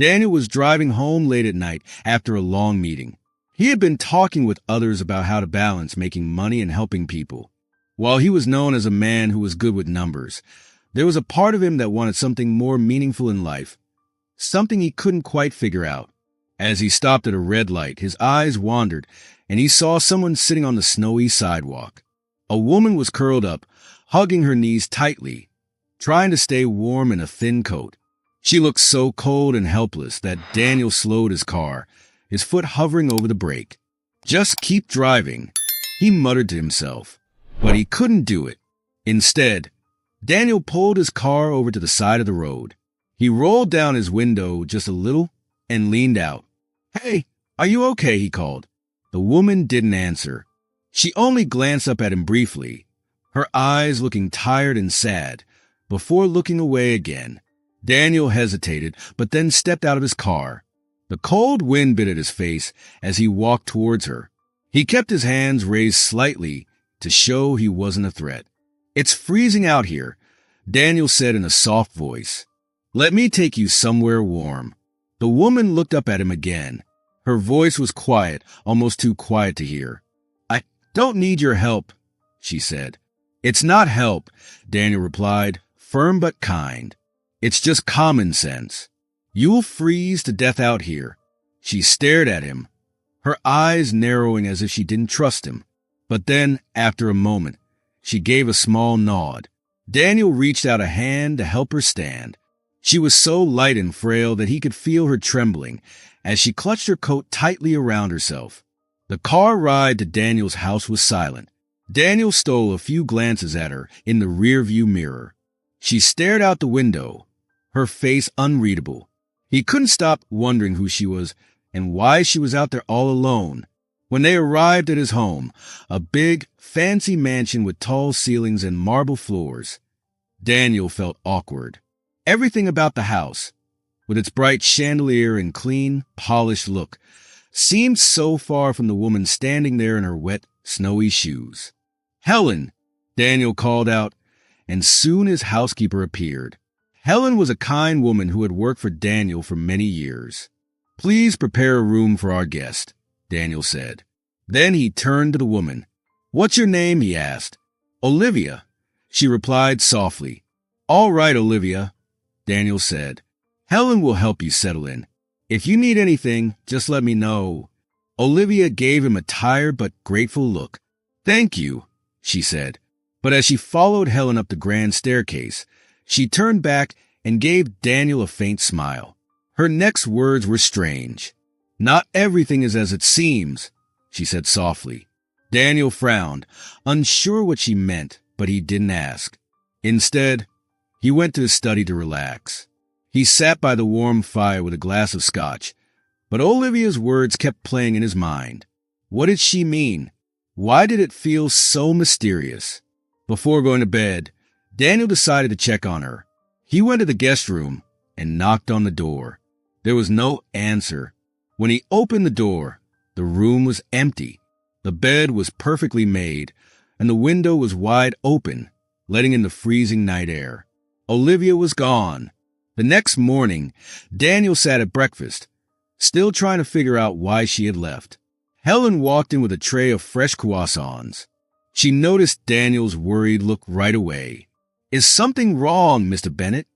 Daniel was driving home late at night after a long meeting. He had been talking with others about how to balance making money and helping people. While he was known as a man who was good with numbers, there was a part of him that wanted something more meaningful in life, something he couldn't quite figure out. As he stopped at a red light, his eyes wandered, and he saw someone sitting on the snowy sidewalk. A woman was curled up, hugging her knees tightly, trying to stay warm in a thin coat. She looked so cold and helpless that Daniel slowed his car, his foot hovering over the brake. "Just keep driving," he muttered to himself, but he couldn't do it. Instead, Daniel pulled his car over to the side of the road. He rolled down his window just a little and leaned out. "Hey, are you okay?" he called. The woman didn't answer. She only glanced up at him briefly, her eyes looking tired and sad, before looking away again. Daniel hesitated, but then stepped out of his car. The cold wind bit at his face as he walked towards her. He kept his hands raised slightly to show he wasn't a threat. "It's freezing out here," Daniel said in a soft voice. "Let me take you somewhere warm." The woman looked up at him again. Her voice was quiet, almost too quiet to hear. "I don't need your help," she said. "It's not help," Daniel replied, firm but kind. "It's just common sense. You'll freeze to death out here." She stared at him, her eyes narrowing as if she didn't trust him. But then, after a moment, she gave a small nod. Daniel reached out a hand to help her stand. She was so light and frail that he could feel her trembling as she clutched her coat tightly around herself. The car ride to Daniel's house was silent. Daniel stole a few glances at her in the rearview mirror. She stared out the window, her face unreadable. He couldn't stop wondering who she was and why she was out there all alone. When they arrived at his home, a big, fancy mansion with tall ceilings and marble floors, Daniel felt awkward. Everything about the house, with its bright chandelier and clean, polished look, seemed so far from the woman standing there in her wet, snowy shoes. "Helen!" Daniel called out, and soon his housekeeper appeared. Helen was a kind woman who had worked for Daniel for many years. "Please prepare a room for our guest," Daniel said. Then he turned to the woman. "What's your name?" he asked. "Olivia," she replied softly. "All right, Olivia," Daniel said. "Helen will help you settle in. If you need anything, just let me know." Olivia gave him a tired but grateful look. "Thank you," she said. But as she followed Helen up the grand staircase, she turned back and gave Daniel a faint smile. Her next words were strange. "Not everything is as it seems," she said softly. Daniel frowned, unsure what she meant, but he didn't ask. Instead, he went to his study to relax. He sat by the warm fire with a glass of scotch, but Olivia's words kept playing in his mind. What did she mean? Why did it feel so mysterious? Before going to bed, Daniel decided to check on her. He went to the guest room and knocked on the door. There was no answer. When he opened the door, the room was empty. The bed was perfectly made, and the window was wide open, letting in the freezing night air. Olivia was gone. The next morning, Daniel sat at breakfast, still trying to figure out why she had left. Helen walked in with a tray of fresh croissants. She noticed Daniel's worried look right away. "Is something wrong, Mr. Bennett?"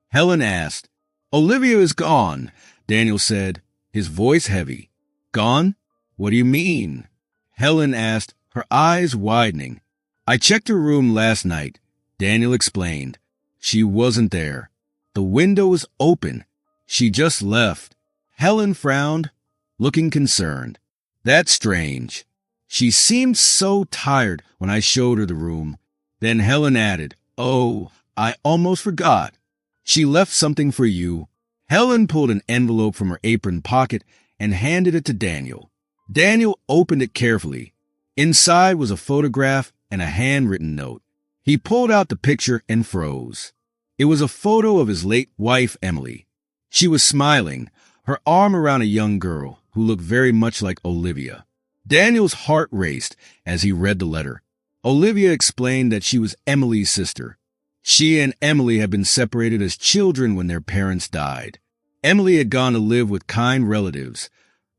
Helen asked. "Olivia is gone," Daniel said, his voice heavy. "Gone? What do you mean?" Helen asked, her eyes widening. "I checked her room last night," Daniel explained. "She wasn't there. The window was open. She just left." Helen frowned, looking concerned. "That's strange. She seemed so tired when I showed her the room." Then Helen added, "Oh, I almost forgot. She left something for you." Helen pulled an envelope from her apron pocket and handed it to Daniel. Daniel opened it carefully. Inside was a photograph and a handwritten note. He pulled out the picture and froze. It was a photo of his late wife, Emily. She was smiling, her arm around a young girl who looked very much like Olivia. Daniel's heart raced as he read the letter. Olivia explained that she was Emily's sister. She and Emily had been separated as children when their parents died. Emily had gone to live with kind relatives,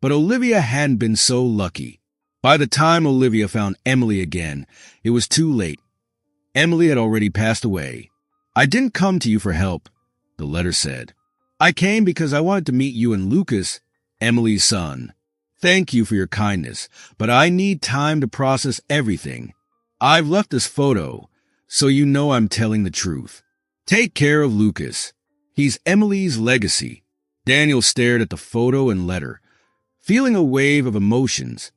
but Olivia hadn't been so lucky. By the time Olivia found Emily again, it was too late. Emily had already passed away. "I didn't come to you for help," the letter said. "I came because I wanted to meet you and Lucas, Emily's son. Thank you for your kindness, but I need time to process everything. I've left this photo, so you know I'm telling the truth. Take care of Lucas. He's Emily's legacy." Daniel stared at the photo and letter, feeling a wave of emotions: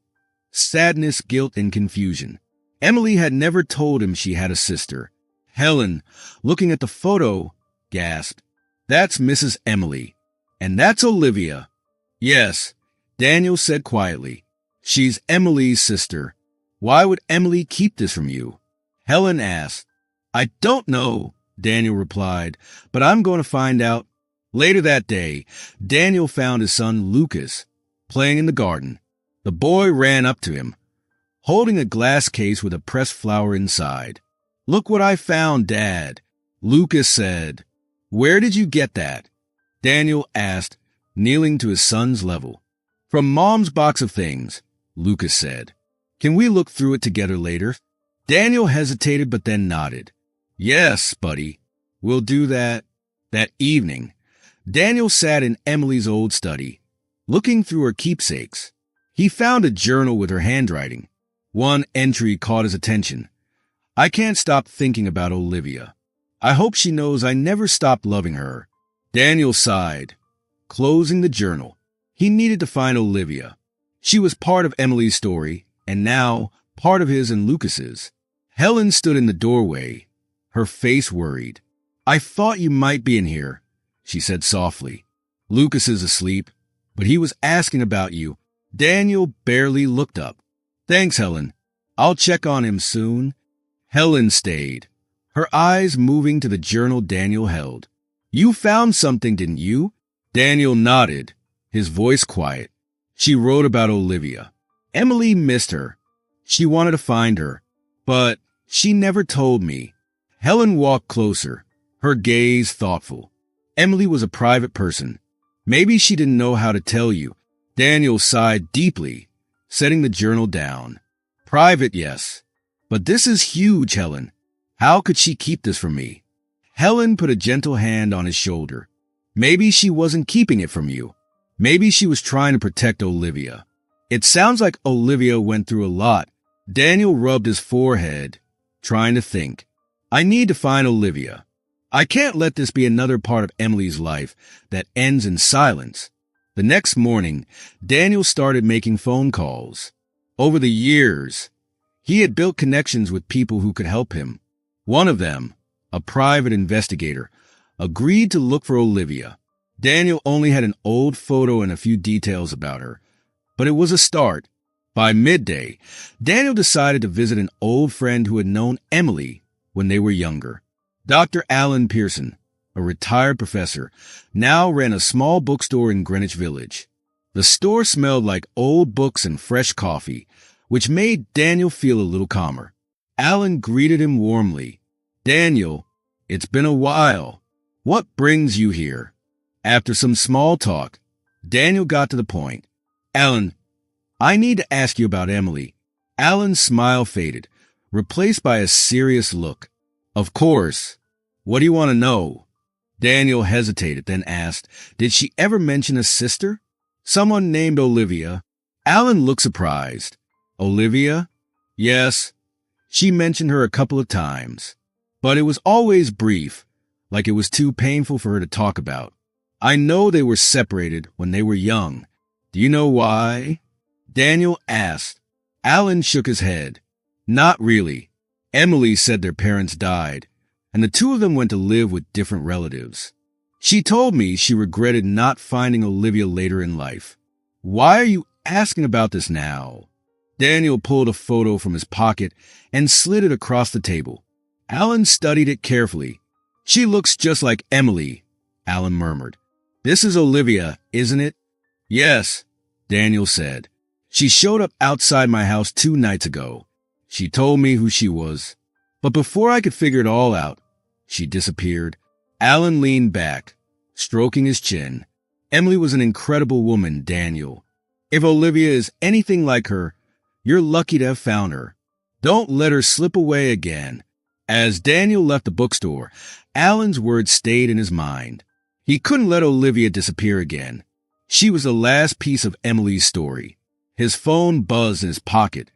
sadness, guilt, and confusion. Emily had never told him she had a sister. Helen, looking at the photo, gasped, "That's Mrs. Emily. And that's Olivia." "Yes," Daniel said quietly. "She's Emily's sister. Why would Emily keep this from you?" Helen asked. "I don't know," Daniel replied, "but I'm going to find out." Later that day, Daniel found his son Lucas playing in the garden. The boy ran up to him, holding a glass case with a pressed flower inside. "Look what I found, Dad," Lucas said. "Where did you get that?" Daniel asked, kneeling to his son's level. "From Mom's box of things," Lucas said. "Can we look through it together later?" Daniel hesitated but then nodded. "Yes, buddy, we'll do that." That evening, Daniel sat in Emily's old study, looking through her keepsakes. He found a journal with her handwriting. One entry caught his attention. "I can't stop thinking about Olivia. I hope she knows I never stopped loving her." Daniel sighed, closing the journal. He needed to find Olivia. She was part of Emily's story, and now part of his and Lucas's. Helen stood in the doorway, her face worried. "I thought you might be in here," she said softly. "Lucas is asleep, but he was asking about you." Daniel barely looked up. "Thanks, Helen. I'll check on him soon." Helen stayed, her eyes moving to the journal Daniel held. "You found something, didn't you?" Daniel nodded, his voice quiet. "She wrote about Olivia. Emily missed her. She wanted to find her, but she never told me." Helen walked closer, her gaze thoughtful. "Emily was a private person. Maybe she didn't know how to tell you." Daniel sighed deeply, setting the journal down. "Private, yes. But this is huge, Helen. How could she keep this from me?" Helen put a gentle hand on his shoulder. "Maybe she wasn't keeping it from you. Maybe she was trying to protect Olivia." "It sounds like Olivia went through a lot." Daniel rubbed his forehead, trying to think. "I need to find Olivia. I can't let this be another part of Emily's life that ends in silence." The next morning, Daniel started making phone calls. Over the years, he had built connections with people who could help him. One of them, a private investigator, agreed to look for Olivia. Daniel only had an old photo and a few details about her, but it was a start. By midday, Daniel decided to visit an old friend who had known Emily when they were younger. Dr. Alan Pearson, a retired professor, now ran a small bookstore in Greenwich Village. The store smelled like old books and fresh coffee, which made Daniel feel a little calmer. Alan greeted him warmly. "Daniel, it's been a while. What brings you here?" After some small talk, Daniel got to the point. "Alan, I need to ask you about Emily." Alan's smile faded, replaced by a serious look. "Of course. What do you want to know?" Daniel hesitated, then asked, "Did she ever mention a sister? Someone named Olivia?" Alan looked surprised. "Olivia? Yes. She mentioned her a couple of times. But it was always brief, like it was too painful for her to talk about. I know they were separated when they were young. Do you know why?" Daniel asked. Alan shook his head. "Not really. Emily said their parents died, and the two of them went to live with different relatives. She told me she regretted not finding Olivia later in life." "Why are you asking about this now?" Daniel pulled a photo from his pocket and slid it across the table. Alan studied it carefully. "She looks just like Emily," Alan murmured. "This is Olivia, isn't it?" "Yes," Daniel said. "She showed up outside my house 2 nights ago. She told me who she was. But before I could figure it all out, she disappeared." Alan leaned back, stroking his chin. Emily was an incredible woman, Daniel. If Olivia is anything like her, you're lucky to have found her. Don't let her slip away again. As Daniel left the bookstore, Alan's words stayed in his mind. He couldn't let Olivia disappear again. She was the last piece of Emily's story. His phone buzzed in his pocket,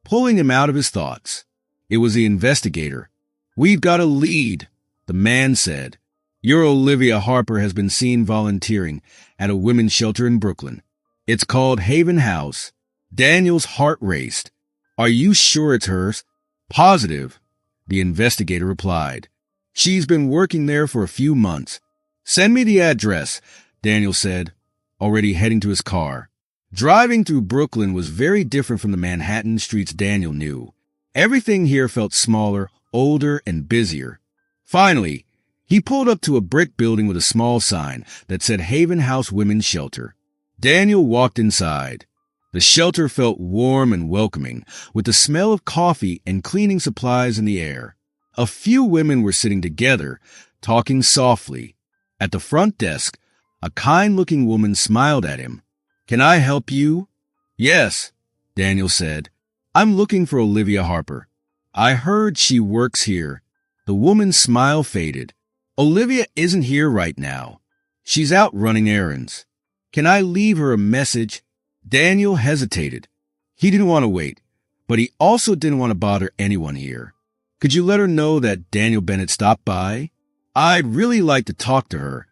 pulling him out of his thoughts. It was the investigator. "We've got a lead," the man said. "Your Olivia Harper has been seen volunteering at a women's shelter in Brooklyn. It's called Haven House." Daniel's heart raced. "Are you sure it's hers?" "Positive," the investigator replied. "She's been working there for a few months." "Send me the address," Daniel said, already heading to his car. Driving through Brooklyn was very different from the Manhattan streets Daniel knew. Everything here felt smaller, older, and busier. Finally, he pulled up to a brick building with a small sign that said Haven House Women's Shelter. Daniel walked inside. The shelter felt warm and welcoming, with the smell of coffee and cleaning supplies in the air. A few women were sitting together, talking softly. At the front desk, a kind-looking woman smiled at him. "Can I help you?" "Yes," Daniel said. "I'm looking for Olivia Harper. I heard she works here." The woman's smile faded. "Olivia isn't here right now. She's out running errands. Can I leave her a message?" Daniel hesitated. He didn't want to wait, but he also didn't want to bother anyone here. "Could you let her know that Daniel Bennett stopped by? I'd really like to talk to her."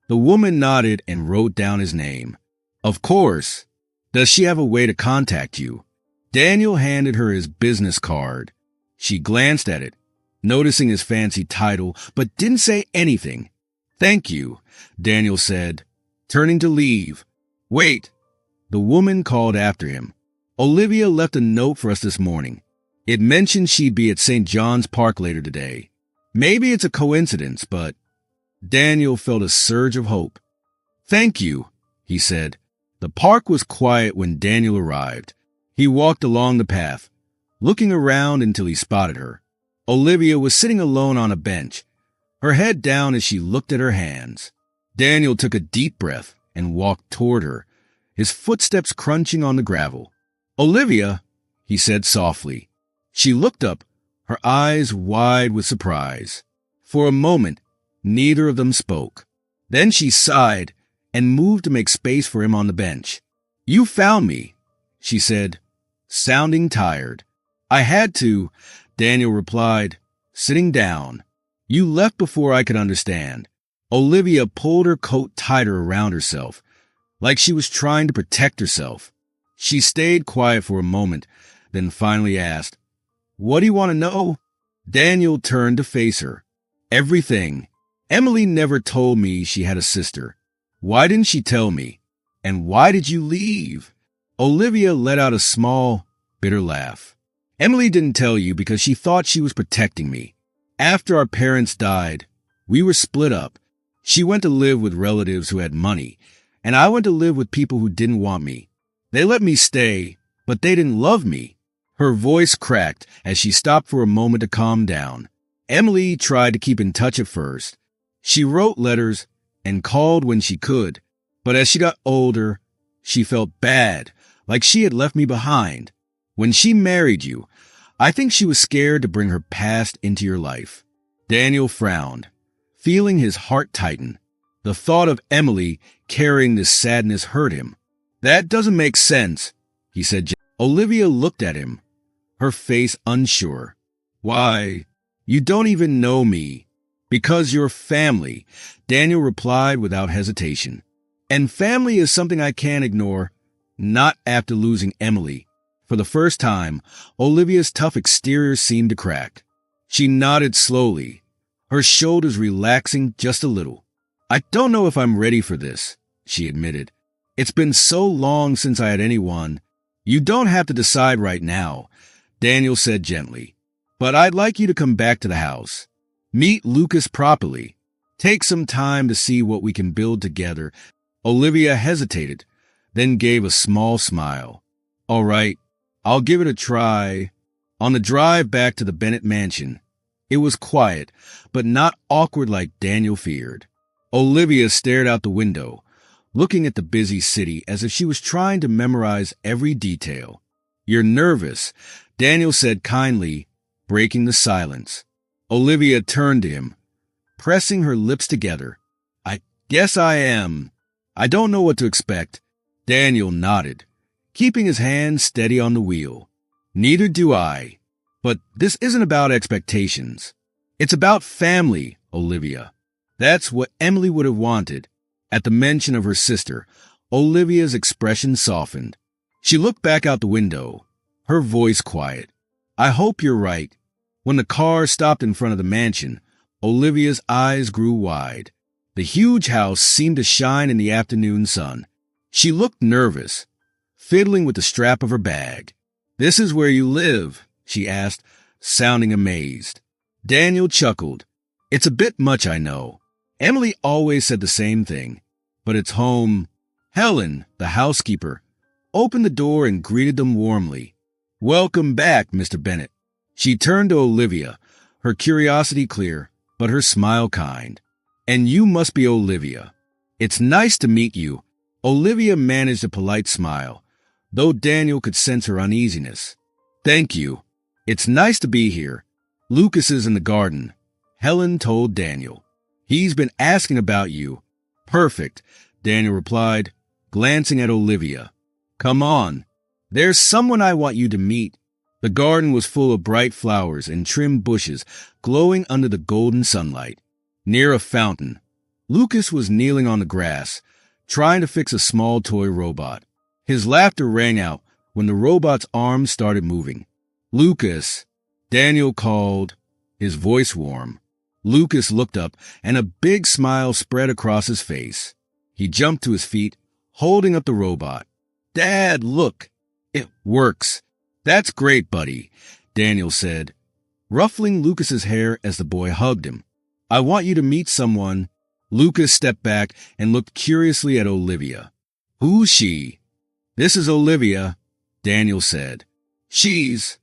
The woman nodded and wrote down his name. "Of course. Does she have a way to contact you?" Daniel handed her his business card. She glanced at it, noticing his fancy title, but didn't say anything. "Thank you," Daniel said, turning to leave. "Wait," the woman called after him. "Olivia left a note for us this morning. It mentioned she'd be at St. John's Park later today. Maybe it's a coincidence, but..." Daniel felt a surge of hope. "Thank you," he said. The park was quiet when Daniel arrived. He walked along the path, looking around until he spotted her. Olivia was sitting alone on a bench, her head down as she looked at her hands. Daniel took a deep breath and walked toward her, his footsteps crunching on the gravel. "Olivia," he said softly. She looked up, her eyes wide with surprise. For a moment, neither of them spoke. Then she sighed and moved to make space for him on the bench. "You found me," she said, sounding tired. "I had to," Daniel replied, sitting down. "You left before I could understand." Olivia pulled her coat tighter around herself, like she was trying to protect herself. She stayed quiet for a moment, then finally asked, "What do you want to know?" Daniel turned to face her. "Everything. Emily never told me she had a sister. Why didn't she tell me? And why did you leave?" Olivia let out a small, bitter laugh. "Emily didn't tell you because she thought she was protecting me. After our parents died, we were split up. She went to live with relatives who had money, and I went to live with people who didn't want me. They let me stay, but they didn't love me." Her voice cracked as she stopped for a moment to calm down. Emily tried to keep in touch at first. She wrote letters and called when she could, but as she got older, she felt bad, like she had left me behind. When she married you, I think she was scared to bring her past into your life. Daniel frowned, feeling his heart tighten. The thought of Emily carrying this sadness hurt him. "That doesn't make sense," he said. Olivia looked at him, her face unsure. "Why, you don't even know me." "Because you're family," Daniel replied without hesitation. "And family is something I can't ignore, not after losing Emily." For the first time, Olivia's tough exterior seemed to crack. She nodded slowly, her shoulders relaxing just a little. "I don't know if I'm ready for this," she admitted. "It's been so long since I had anyone." "You don't have to decide right now," Daniel said gently. "But I'd like you to come back to the house. Meet Lucas properly. Take some time to see what we can build together." Olivia hesitated, then gave a small smile. "All right, I'll give it a try." On the drive back to the Bennett mansion, it was quiet, but not awkward like Daniel feared. Olivia stared out the window, looking at the busy city as if she was trying to memorize every detail. "You're nervous," Daniel said kindly, breaking the silence. Olivia turned to him, pressing her lips together. "I guess I am. I don't know what to expect." Daniel nodded, keeping his hand steady on the wheel. "Neither do I. But this isn't about expectations. It's about family, Olivia." That's what Emily would have wanted. At the mention of her sister, Olivia's expression softened. She looked back out the window, her voice quiet. "I hope you're right." When the car stopped in front of the mansion, Olivia's eyes grew wide. The huge house seemed to shine in the afternoon sun. She looked nervous, fiddling with the strap of her bag. "This is where you live?" she asked, sounding amazed. Daniel chuckled. "It's a bit much, I know. Emily always said the same thing, but it's home." Helen, the housekeeper, opened the door and greeted them warmly. "Welcome back, Mr. Bennett." She turned to Olivia, her curiosity clear, but her smile kind. "And you must be Olivia. It's nice to meet you." Olivia managed a polite smile, though Daniel could sense her uneasiness. "Thank you. It's nice to be here. Lucas is in the garden," Helen told Daniel. "He's been asking about you." "Perfect," Daniel replied, glancing at Olivia. "Come on. There's someone I want you to meet." The garden was full of bright flowers and trimmed bushes glowing under the golden sunlight. Near a fountain, Lucas was kneeling on the grass, trying to fix a small toy robot. His laughter rang out when the robot's arms started moving. "Lucas," Daniel called, his voice warm. Lucas looked up, and a big smile spread across his face. He jumped to his feet, holding up the robot. "Dad, look! It works!" "That's great, buddy," Daniel said, ruffling Lucas's hair as the boy hugged him. "I want you to meet someone." Lucas stepped back and looked curiously at Olivia. "Who's she?" "This is Olivia," Daniel said. She's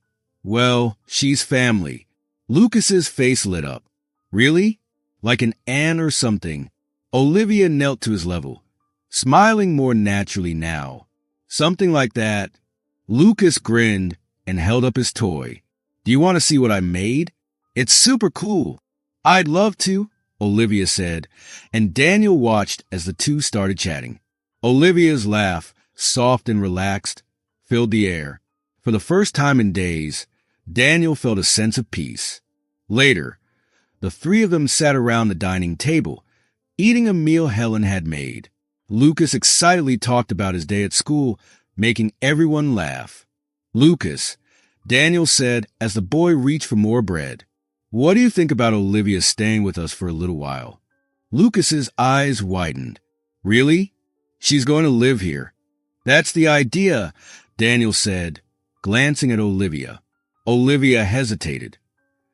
family." Lucas's face lit up. "Really? Like an aunt or something?" Olivia knelt to his level, smiling more naturally now. "Something like that." Lucas grinned and held up his toy. "Do you want to see what I made? It's super cool." "I'd love to," Olivia said, and Daniel watched as the two started chatting. Olivia's laugh, soft and relaxed, filled the air. For the first time in days, Daniel felt a sense of peace. Later, the three of them sat around the dining table, eating a meal Helen had made. Lucas excitedly talked about his day at school, making everyone laugh. "Lucas," Daniel said as the boy reached for more bread, "what do you think about Olivia staying with us for a little while?" Lucas's eyes widened. "Really? She's going to live here?" "That's the idea," Daniel said, glancing at Olivia. Olivia hesitated,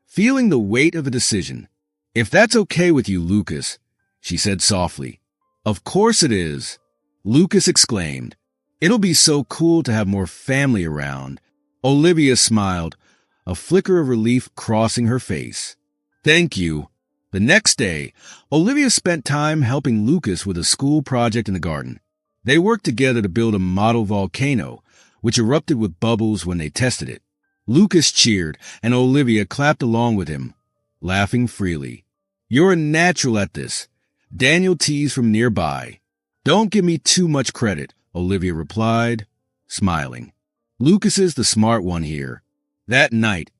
feeling the weight of a decision. "If that's okay with you, Lucas," she said softly. "Of course it is," Lucas exclaimed. "It'll be so cool to have more family around." Olivia smiled, a flicker of relief crossing her face. "Thank you." The next day, Olivia spent time helping Lucas with a school project in the garden. They worked together to build a model volcano, which erupted with bubbles when they tested it. Lucas cheered, and Olivia clapped along with him, laughing freely. "You're a natural at this," Daniel teased from nearby. "Don't give me too much credit," Olivia replied, smiling. "Lucas is the smart one here." That night,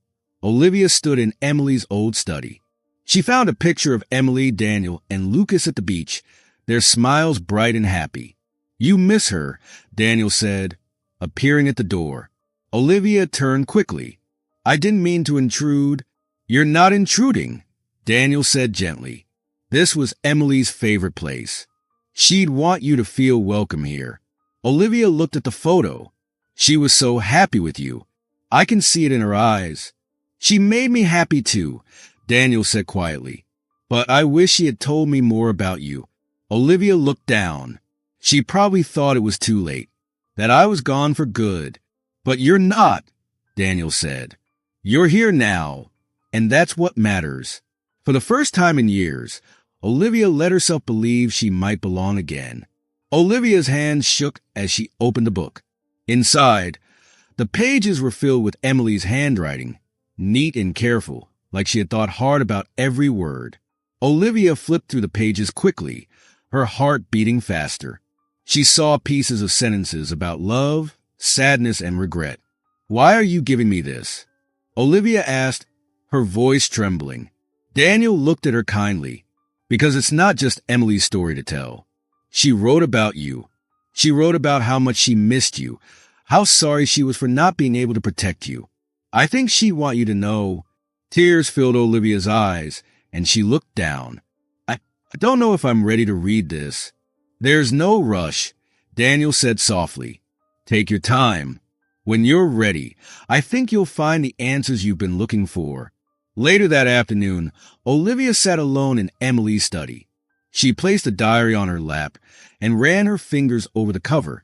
Olivia stood in Emily's old study. She found a picture of Emily, Daniel, and Lucas at the beach, their smiles bright and happy. "You miss her," Daniel said, appearing at the door. Olivia turned quickly. "I didn't mean to intrude." "You're not intruding," Daniel said gently. This was Emily's favorite place. She'd want you to feel welcome here. Olivia looked at the photo. She was so happy with you. I can see it in her eyes. "She made me happy too," Daniel said quietly. "But I wish she had told me more about you." Olivia looked down. She probably thought it was too late, that I was gone for good. "But you're not," Daniel said. "You're here now, and that's what matters." For the first time in years, Olivia let herself believe she might belong again. Olivia's hands shook as she opened the book. Inside, the pages were filled with Emily's handwriting, neat and careful, like she had thought hard about every word. Olivia flipped through the pages quickly, her heart beating faster. She saw pieces of sentences about love, sadness, and regret. "Why are you giving me this?" Olivia asked, her voice trembling. Daniel looked at her kindly. "Because it's not just Emily's story to tell. She wrote about you. She wrote about how much she missed you, how sorry she was for not being able to protect you. I think she'd want you to know." Tears filled Olivia's eyes, and she looked down. I don't know if I'm ready to read this." "There's no rush," Daniel said softly. "Take your time. When you're ready, I think you'll find the answers you've been looking for." Later that afternoon, Olivia sat alone in Emily's study. She placed the diary on her lap and ran her fingers over the cover,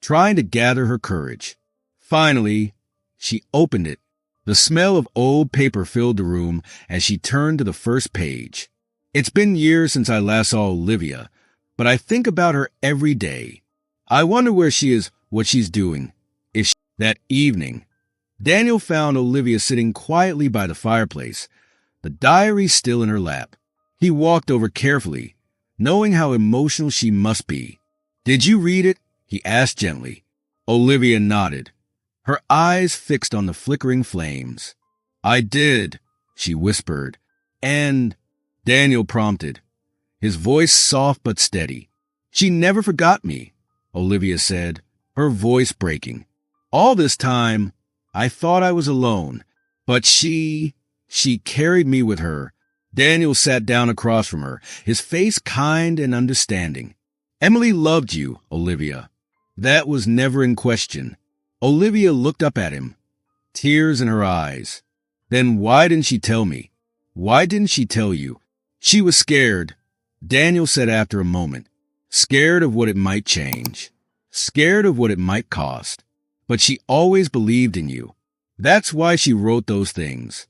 trying to gather her courage. Finally, she opened it. The smell of old paper filled the room as she turned to the first page. "It's been years since I last saw Olivia, but I think about her every day. I wonder where she is, what she's doing. That evening, Daniel found Olivia sitting quietly by the fireplace, the diary still in her lap. He walked over carefully, knowing how emotional she must be. "Did you read it?" he asked gently. Olivia nodded, her eyes fixed on the flickering flames. "I did," she whispered. "And," Daniel prompted, his voice soft but steady. "She never forgot me," Olivia said, her voice breaking. "All this time, I thought I was alone, but she carried me with her." Daniel sat down across from her, his face kind and understanding. "Emily loved you, Olivia. That was never in question." Olivia looked up at him, tears in her eyes. "Then why didn't she tell me? Why didn't she tell you?" "She was scared," Daniel said after a moment. "Scared of what it might change. Scared of what it might cost. But she always believed in you. That's why she wrote those things.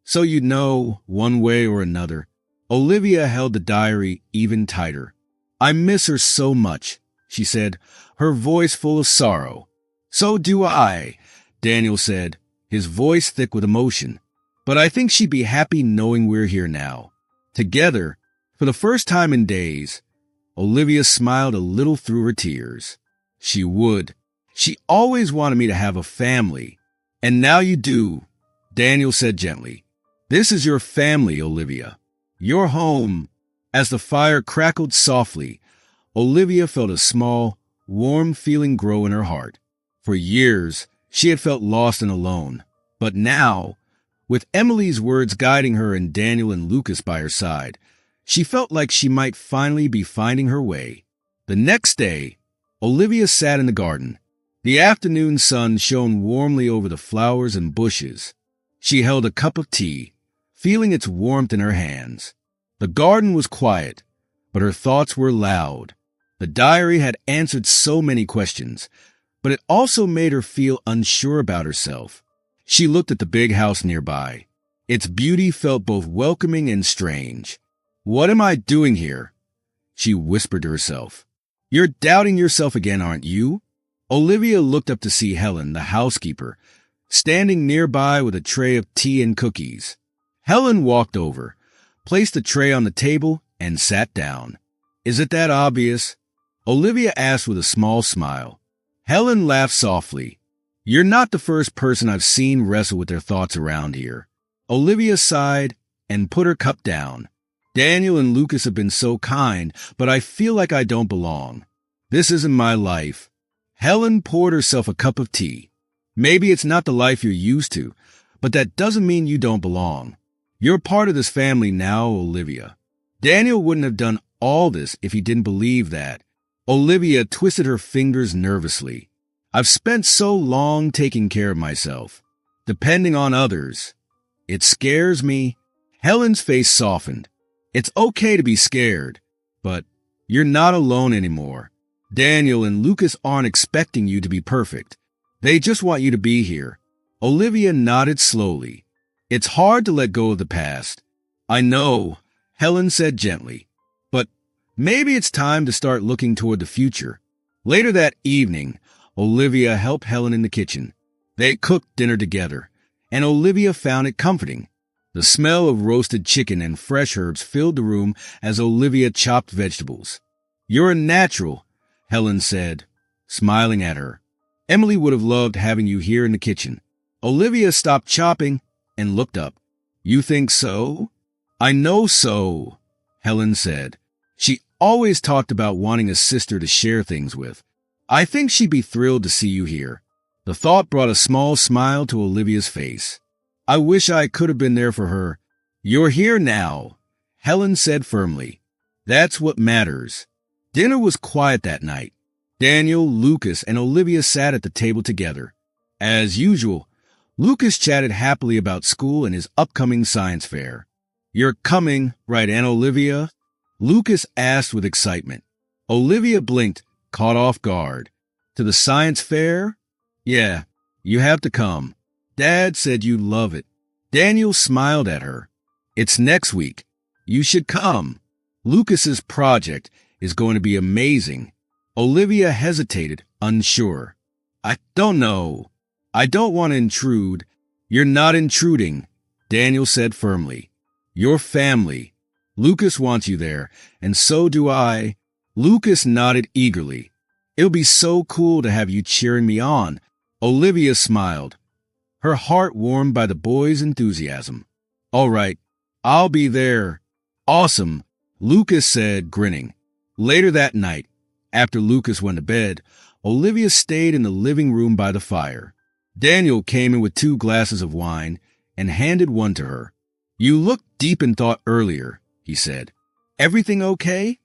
So you'd know, one way or another." Olivia held the diary even tighter. "I miss her so much," she said, her voice full of sorrow. "So do I," Daniel said, his voice thick with emotion. "But I think she'd be happy knowing we're here now, together." For the first time in days, Olivia smiled a little through her tears. She would. "She always wanted me to have a family. And now you do," Daniel said gently. "This is your family, Olivia. Your home." As the fire crackled softly, Olivia felt a small, warm feeling grow in her heart. For years, she had felt lost and alone. But now, with Emily's words guiding her and Daniel and Lucas by her side, she felt like she might finally be finding her way. The next day, Olivia sat in the garden. The afternoon sun shone warmly over the flowers and bushes. She held a cup of tea, feeling its warmth in her hands. The garden was quiet, but her thoughts were loud. The diary had answered so many questions, but it also made her feel unsure about herself. She looked at the big house nearby. Its beauty felt both welcoming and strange. "What am I doing here?" she whispered to herself. "You're doubting yourself again, aren't you?" Olivia looked up to see Helen, the housekeeper, standing nearby with a tray of tea and cookies. Helen walked over, placed the tray on the table, and sat down. "Is it that obvious?" Olivia asked with a small smile. Helen laughed softly. "You're not the first person I've seen wrestle with their thoughts around here." Olivia sighed and put her cup down. "Daniel and Lucas have been so kind, but I feel like I don't belong. This isn't my life." Helen poured herself a cup of tea. "Maybe it's not the life you're used to, but that doesn't mean you don't belong. You're part of this family now, Olivia. Daniel wouldn't have done all this if he didn't believe that." Olivia twisted her fingers nervously. "I've spent so long taking care of myself, depending on others. It scares me." Helen's face softened. "It's okay to be scared, but you're not alone anymore. Daniel and Lucas aren't expecting you to be perfect. They just want you to be here." Olivia nodded slowly. "It's hard to let go of the past." "I know," Helen said gently. "But Maybe it's time to start looking toward the future. Later that evening, Olivia helped Helen in the kitchen. They cooked dinner together, and Olivia found it comforting. The smell of roasted chicken and fresh herbs filled the room as Olivia chopped vegetables. "You're a natural," Helen said, smiling at her. "Emily would have loved having you here in the kitchen." Olivia stopped chopping and looked up. "You think so?" "I know so," Helen said. She always talked about wanting a sister to share things with. "I think she'd be thrilled to see you here." The thought brought a small smile to Olivia's face. "I wish I could have been there for her." "You're here now," Helen said firmly. "That's what matters." Dinner was quiet that night. Daniel, Lucas, and Olivia sat at the table together. As usual, Lucas chatted happily about school and his upcoming science fair. "You're coming, right, Aunt Olivia?" Lucas asked with excitement. Olivia blinked, caught off guard. "To the science fair?" "Yeah, you have to come. Dad said you'd love it." Daniel smiled at her. "It's next week. You should come. Lucas's project is going to be amazing." Olivia hesitated, unsure. "I don't know. I don't want to intrude." "You're not intruding," Daniel said firmly. "Your family. Lucas wants you there, and so do I." Lucas nodded eagerly. "It'll be so cool to have you cheering me on." Olivia smiled, her heart warmed by the boys' enthusiasm. "All right, I'll be there." "Awesome," Lucas said, grinning. Later that night, after Lucas went to bed, Olivia stayed in the living room by the fire. Daniel came in with 2 glasses of wine and handed one to her. "You looked deep in thought earlier," he said. "Everything okay?"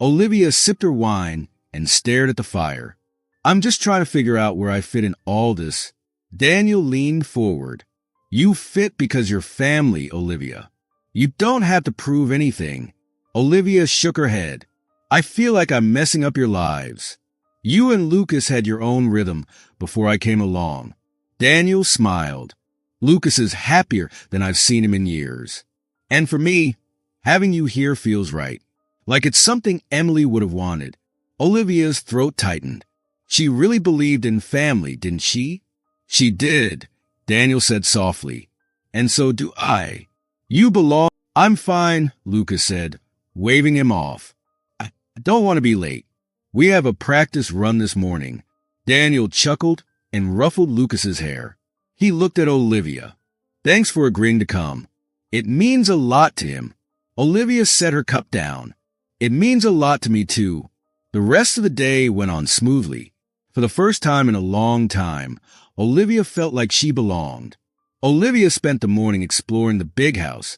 Olivia sipped her wine and stared at the fire. "I'm just trying to figure out where I fit in all this." Daniel leaned forward. "You fit because you're family, Olivia. You don't have to prove anything." Olivia shook her head. "I feel like I'm messing up your lives. You and Lucas had your own rhythm before I came along." Daniel smiled. "Lucas is happier than I've seen him in years. And for me, having you here feels right. Like it's something Emily would have wanted." Olivia's throat tightened. She really believed in family, didn't she? "She did," Daniel said softly. "And so do I. You belong." "I'm fine," Lucas said, waving him off. I don't want to be late. We have a practice run this morning." Daniel chuckled and ruffled Lucas's hair. He looked at Olivia. "Thanks for agreeing to come. It means a lot to him." Olivia set her cup down. "It means a lot to me, too." The rest of the day went on smoothly. For the first time in a long time, Olivia felt like she belonged. Olivia spent the morning exploring the big house,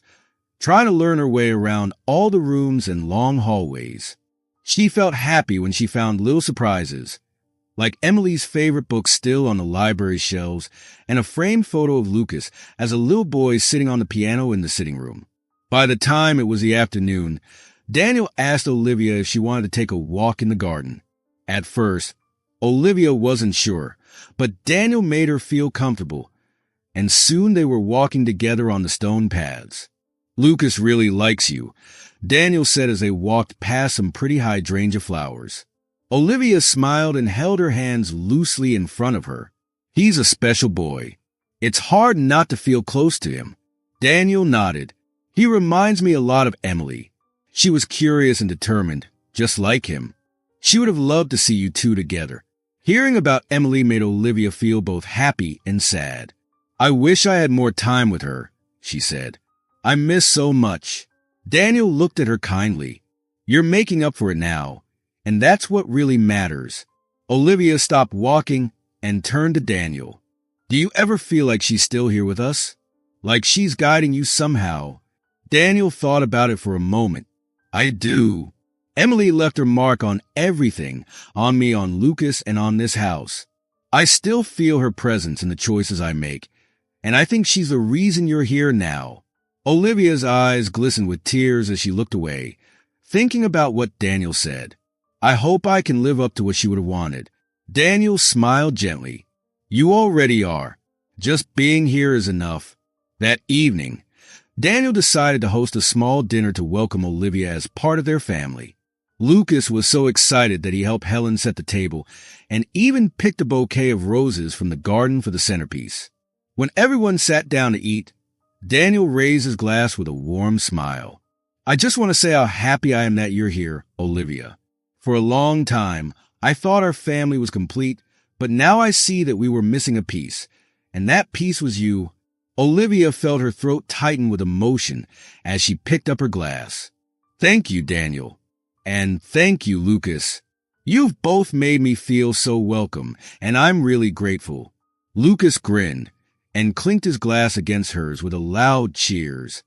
trying to learn her way around all the rooms and long hallways. She felt happy when she found little surprises, like Emily's favorite book still on the library shelves and a framed photo of Lucas as a little boy sitting on the piano in the sitting room. By the time it was the afternoon, Daniel asked Olivia if she wanted to take a walk in the garden. At first, Olivia wasn't sure, but Daniel made her feel comfortable, and soon they were walking together on the stone paths. "Lucas really likes you," Daniel said as they walked past some pretty hydrangea flowers. Olivia smiled and held her hands loosely in front of her. "He's a special boy. It's hard not to feel close to him." Daniel nodded. "He reminds me a lot of Emily. She was curious and determined, just like him. She would have loved to see you two together." Hearing about Emily made Olivia feel both happy and sad. "I wish I had more time with her," she said. "I miss so much." Daniel looked at her kindly. "You're making up for it now, and that's what really matters." Olivia stopped walking and turned to Daniel. "Do you ever feel like she's still here with us? Like she's guiding you somehow?" Daniel thought about it for a moment. "I do. Emily left her mark on everything, on me, on Lucas, and on this house. I still feel her presence in the choices I make, and I think she's the reason you're here now." Olivia's eyes glistened with tears as she looked away, thinking about what Daniel said. "I hope I can live up to what she would have wanted." Daniel smiled gently. "You already are. Just being here is enough." That evening, Daniel decided to host a small dinner to welcome Olivia as part of their family. Lucas was so excited that he helped Helen set the table and even picked a bouquet of roses from the garden for the centerpiece. When everyone sat down to eat, Daniel raised his glass with a warm smile. "I just want to say how happy I am that you're here, Olivia. For a long time, I thought our family was complete, but now I see that we were missing a piece, and that piece was you." Olivia felt her throat tighten with emotion as she picked up her glass. "Thank you, Daniel. And thank you, Lucas. You've both made me feel so welcome, and I'm really grateful." Lucas grinned and clinked his glass against hers with a loud cheers.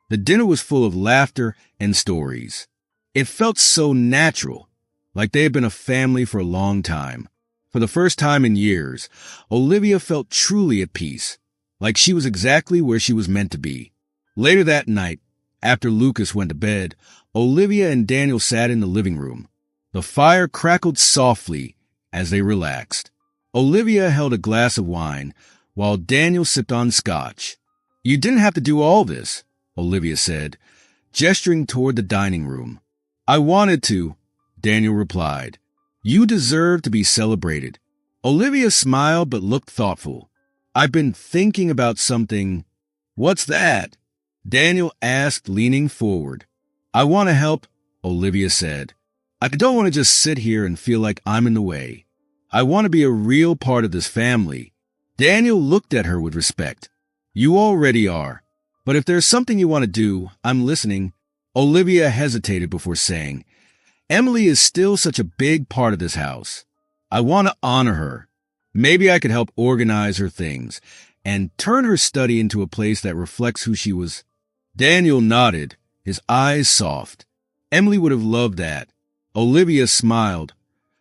The dinner was full of laughter and stories. It felt so natural, like they had been a family for a long time. For the first time in years, Olivia felt truly at peace, like she was exactly where she was meant to be. Later that night, after Lucas went to bed, Olivia and Daniel sat in the living room. The fire crackled softly as they relaxed. Olivia held a glass of wine, while Daniel sipped on scotch. "You didn't have to do all this," Olivia said, gesturing toward the dining room. "I wanted to," Daniel replied. "You deserve to be celebrated." Olivia smiled but looked thoughtful. "I've been thinking about something." "What's that?" Daniel asked, leaning forward. "I want to help," Olivia said. "I don't want to just sit here and feel like I'm in the way. I want to be a real part of this family." Daniel looked at her with respect. "You already are. But if there's something you want to do, I'm listening." Olivia hesitated before saying, "Emily is still such a big part of this house. I want to honor her. Maybe I could help organize her things and turn her study into a place that reflects who she was." Daniel nodded, his eyes soft. Emily would have loved that. Olivia smiled,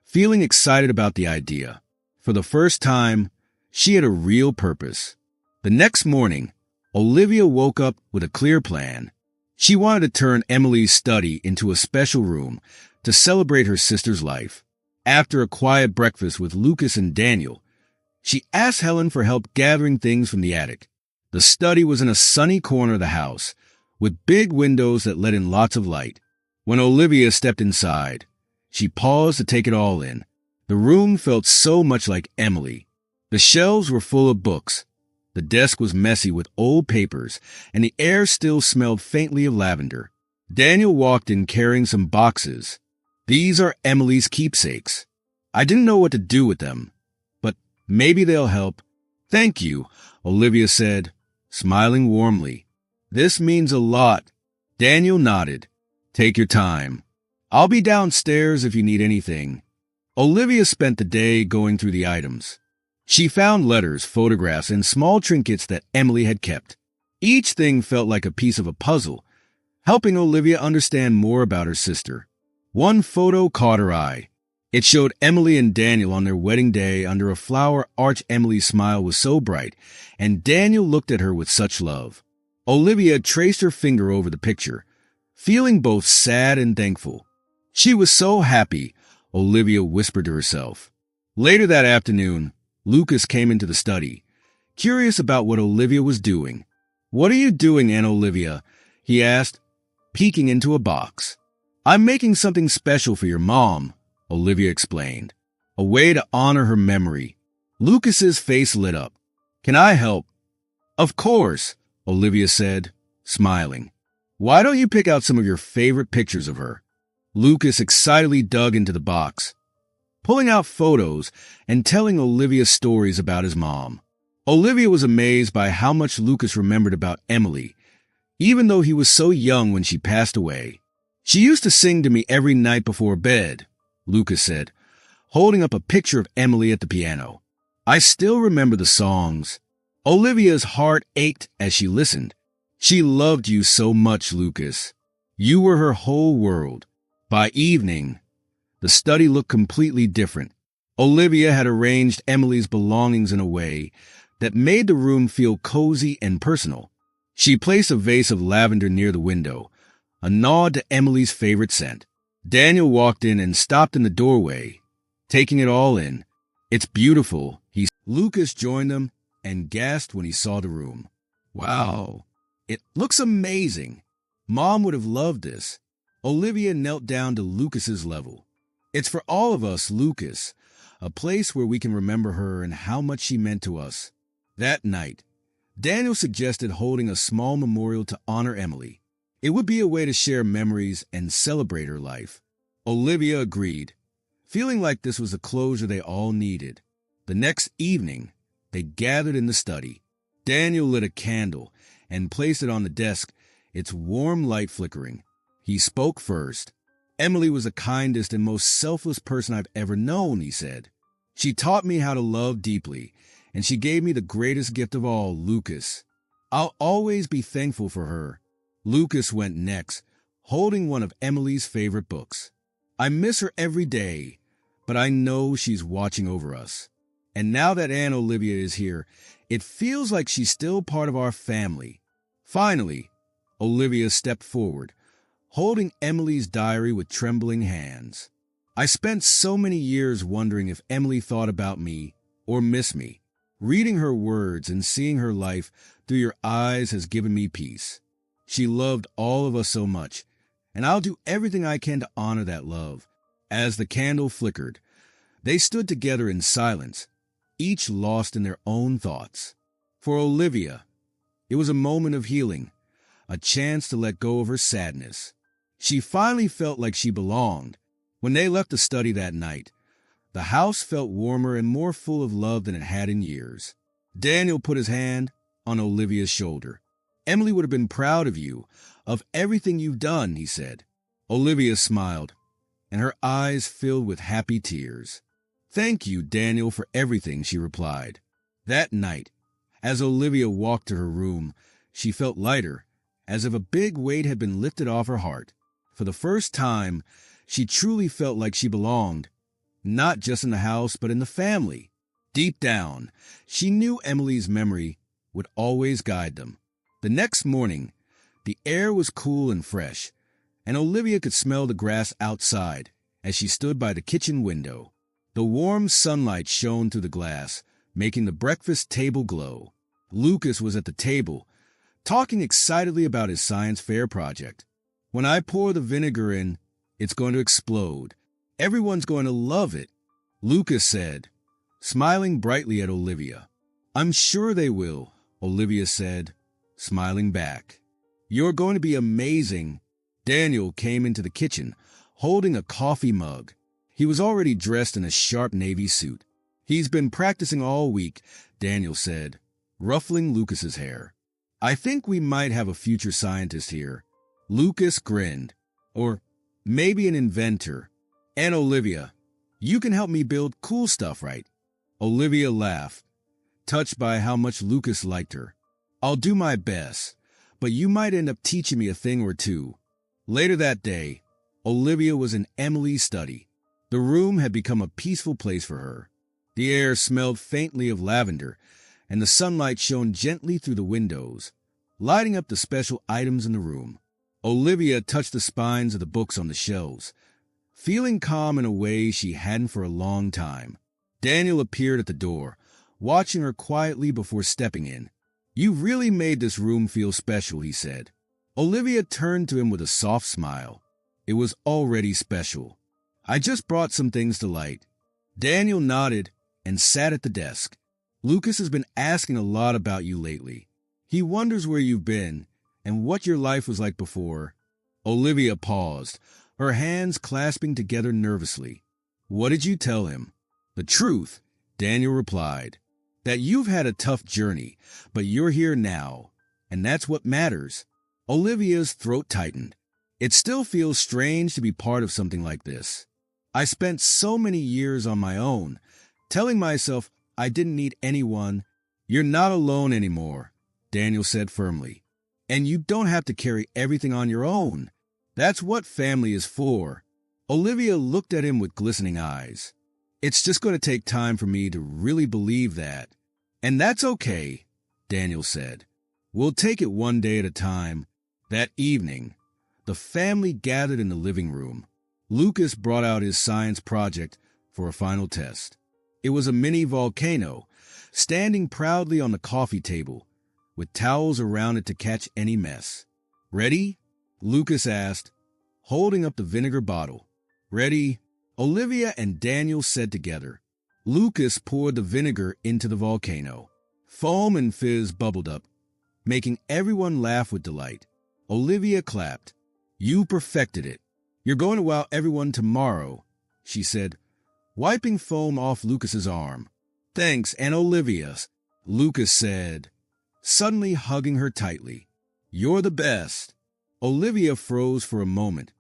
feeling excited about the idea. For the first time, she had a real purpose. The next morning, Olivia woke up with a clear plan. She wanted to turn Emily's study into a special room to celebrate her sister's life. After a quiet breakfast with Lucas and Daniel, she asked Helen for help gathering things from the attic. The study was in a sunny corner of the house, with big windows that let in lots of light. When Olivia stepped inside, she paused to take it all in. The room felt so much like Emily. The shelves were full of books. The desk was messy with old papers, and the air still smelled faintly of lavender. Daniel walked in carrying some boxes. "These are Emily's keepsakes. I didn't know what to do with them, but maybe they'll help." "Thank you," Olivia said, smiling warmly. "This means a lot." Daniel nodded. "Take your time. I'll be downstairs if you need anything." Olivia spent the day going through the items. She found letters, photographs, and small trinkets that Emily had kept. Each thing felt like a piece of a puzzle, helping Olivia understand more about her sister. One photo caught her eye. It showed Emily and Daniel on their wedding day under a flower arch. Emily's smile was so bright, and Daniel looked at her with such love. Olivia traced her finger over the picture, feeling both sad and thankful. She was so happy, Olivia whispered to herself. Later that afternoon, Lucas came into the study, curious about what Olivia was doing. "What are you doing, Aunt Olivia?" he asked, peeking into a box. "I'm making something special for your mom," Olivia explained, a way to honor her memory. Lucas's face lit up. "Can I help?" "Of course," Olivia said, smiling. "Why don't you pick out some of your favorite pictures of her?" Lucas excitedly dug into the box, pulling out photos and telling Olivia stories about his mom. Olivia was amazed by how much Lucas remembered about Emily, even though he was so young when she passed away. "She used to sing to me every night before bed," Lucas said, holding up a picture of Emily at the piano. "I still remember the songs." Olivia's heart ached as she listened. She loved you so much, Lucas. You were her whole world. By evening, the study looked completely different. Olivia had arranged Emily's belongings in a way that made the room feel cozy and personal. She placed a vase of lavender near the window, a nod to Emily's favorite scent. Daniel walked in and stopped in the doorway, taking it all in. "It's beautiful," he said. Lucas joined them and gasped when he saw the room. "Wow, it looks amazing. Mom would have loved this." Olivia knelt down to Lucas's level. It's for all of us, Lucas, a place where we can remember her and how much she meant to us. That night, Daniel suggested holding a small memorial to honor Emily. It would be a way to share memories and celebrate her life. Olivia agreed, feeling like this was the closure they all needed. The next evening, they gathered in the study. Daniel lit a candle and placed it on the desk, its warm light flickering. He spoke first. Emily was the kindest and most selfless person I've ever known, he said. She taught me how to love deeply, and she gave me the greatest gift of all, Lucas. I'll always be thankful for her. Lucas went next, holding one of Emily's favorite books. I miss her every day, but I know she's watching over us. And now that Aunt Olivia is here, it feels like she's still part of our family. Finally, Olivia stepped forward, holding Emily's diary with trembling hands. I spent so many years wondering if Emily thought about me or missed me. Reading her words and seeing her life through your eyes has given me peace. She loved all of us so much, and I'll do everything I can to honor that love. As the candle flickered, they stood together in silence, each lost in their own thoughts. For Olivia, it was a moment of healing, a chance to let go of her sadness. She finally felt like she belonged. When they left the study that night, the house felt warmer and more full of love than it had in years. Daniel put his hand on Olivia's shoulder. Emily would have been proud of you, of everything you've done, he said. Olivia smiled, and her eyes filled with happy tears. Thank you, Daniel, for everything, she replied. That night, as Olivia walked to her room, she felt lighter, as if a big weight had been lifted off her heart. For the first time, she truly felt like she belonged, not just in the house, but in the family. Deep down, she knew Emily's memory would always guide them. The next morning, the air was cool and fresh, and Olivia could smell the grass outside as she stood by the kitchen window. The warm sunlight shone through the glass, making the breakfast table glow. Lucas was at the table, talking excitedly about his science fair project. When I pour the vinegar in, it's going to explode. Everyone's going to love it, Lucas said, smiling brightly at Olivia. I'm sure they will, Olivia said, smiling back. You're going to be amazing. Daniel came into the kitchen, holding a coffee mug. He was already dressed in a sharp navy suit. He's been practicing all week, Daniel said, ruffling Lucas's hair. I think we might have a future scientist here. Lucas grinned. Or maybe an inventor. And Olivia, you can help me build cool stuff, right? Olivia laughed, touched by how much Lucas liked her. I'll do my best, but you might end up teaching me a thing or two. Later that day, Olivia was in Emily's study. The room had become a peaceful place for her. The air smelled faintly of lavender, and the sunlight shone gently through the windows, lighting up the special items in the room. Olivia touched the spines of the books on the shelves, feeling calm in a way she hadn't for a long time. Daniel appeared at the door, watching her quietly before stepping in. You really made this room feel special, he said. Olivia turned to him with a soft smile. It was already special. I just brought some things to light. Daniel nodded and sat at the desk. Lucas has been asking a lot about you lately. He wonders where you've been and what your life was like before. Olivia paused, her hands clasping together nervously. What did you tell him? The truth, Daniel replied. That you've had a tough journey, but you're here now, and that's what matters. Olivia's throat tightened. It still feels strange to be part of something like this. I spent so many years on my own, telling myself I didn't need anyone. You're not alone anymore, Daniel said firmly. And you don't have to carry everything on your own. That's what family is for. Olivia looked at him with glistening eyes. It's just going to take time for me to really believe that. And that's okay, Daniel said. We'll take it one day at a time. That evening, the family gathered in the living room. Lucas brought out his science project for a final test. It was a mini volcano, standing proudly on the coffee table, with towels around it to catch any mess. Ready? Lucas asked, holding up the vinegar bottle. "Ready?" Olivia and Daniel said together. Lucas poured the vinegar into the volcano. Foam and fizz bubbled up, making everyone laugh with delight. Olivia clapped. "You perfected it. You're going to wow everyone tomorrow," she said, wiping foam off Lucas's arm. "Thanks, and Olivia's," Lucas said, suddenly hugging her tightly. "You're the best." Olivia froze for a moment,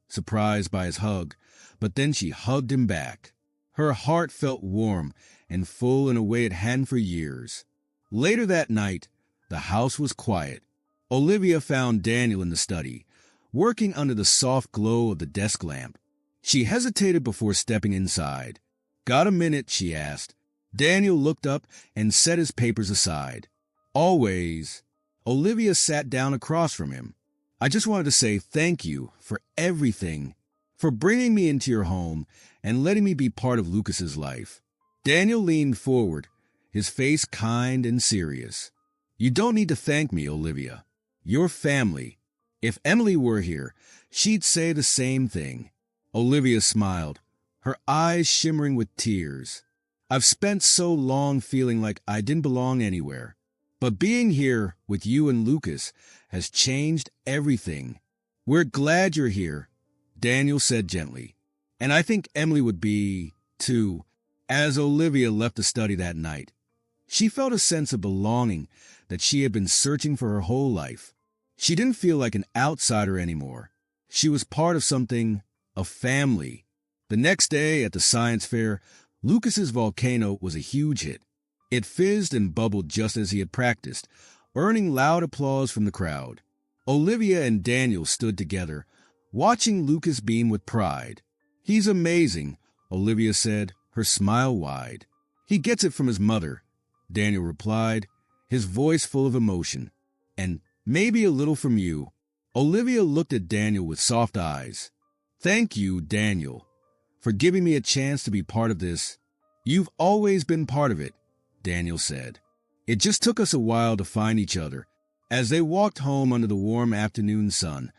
surprised by his hug, but then she hugged him back. Her heart felt warm and full in a way it hadn't for years. Later that night, the house was quiet. Olivia found Daniel in the study, working under the soft glow of the desk lamp. She hesitated before stepping inside. "Got a minute?" she asked. Daniel looked up and set his papers aside. "Always." Olivia sat down across from him. "I just wanted to say thank you for everything, for bringing me into your home and letting me be part of Lucas's life." Daniel leaned forward, his face kind and serious. "You don't need to thank me, Olivia. You're family. If Emily were here, she'd say the same thing." Olivia smiled, her eyes shimmering with tears. "I've spent so long feeling like I didn't belong anywhere. But being here with you and Lucas has changed everything. We're glad you're here," Daniel said gently. "And I think Emily would be, too." As Olivia left the study that night, she felt a sense of belonging that she had been searching for her whole life. She didn't feel like an outsider anymore. She was part of something, a family. The next day at the science fair, Lucas's volcano was a huge hit. It fizzed and bubbled just as he had practiced, earning loud applause from the crowd. Olivia and Daniel stood together, watching Lucas beam with pride. "He's amazing," Olivia said, her smile wide. "He gets it from his mother," Daniel replied, his voice full of emotion. "And maybe a little from you." Olivia looked at Daniel with soft eyes. "Thank you, Daniel, for giving me a chance to be part of this." "You've always been part of it," Daniel said. "It just took us a while to find each other." As they walked home under the warm afternoon sun,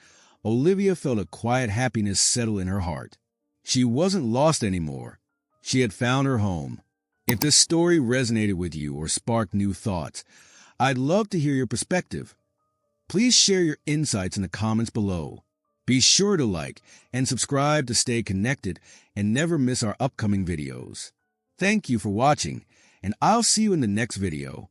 Olivia felt a quiet happiness settle in her heart. She wasn't lost anymore. She had found her home. If this story resonated with you or sparked new thoughts, I'd love to hear your perspective. Please share your insights in the comments below. Be sure to like and subscribe to stay connected and never miss our upcoming videos. Thank you for watching, and I'll see you in the next video.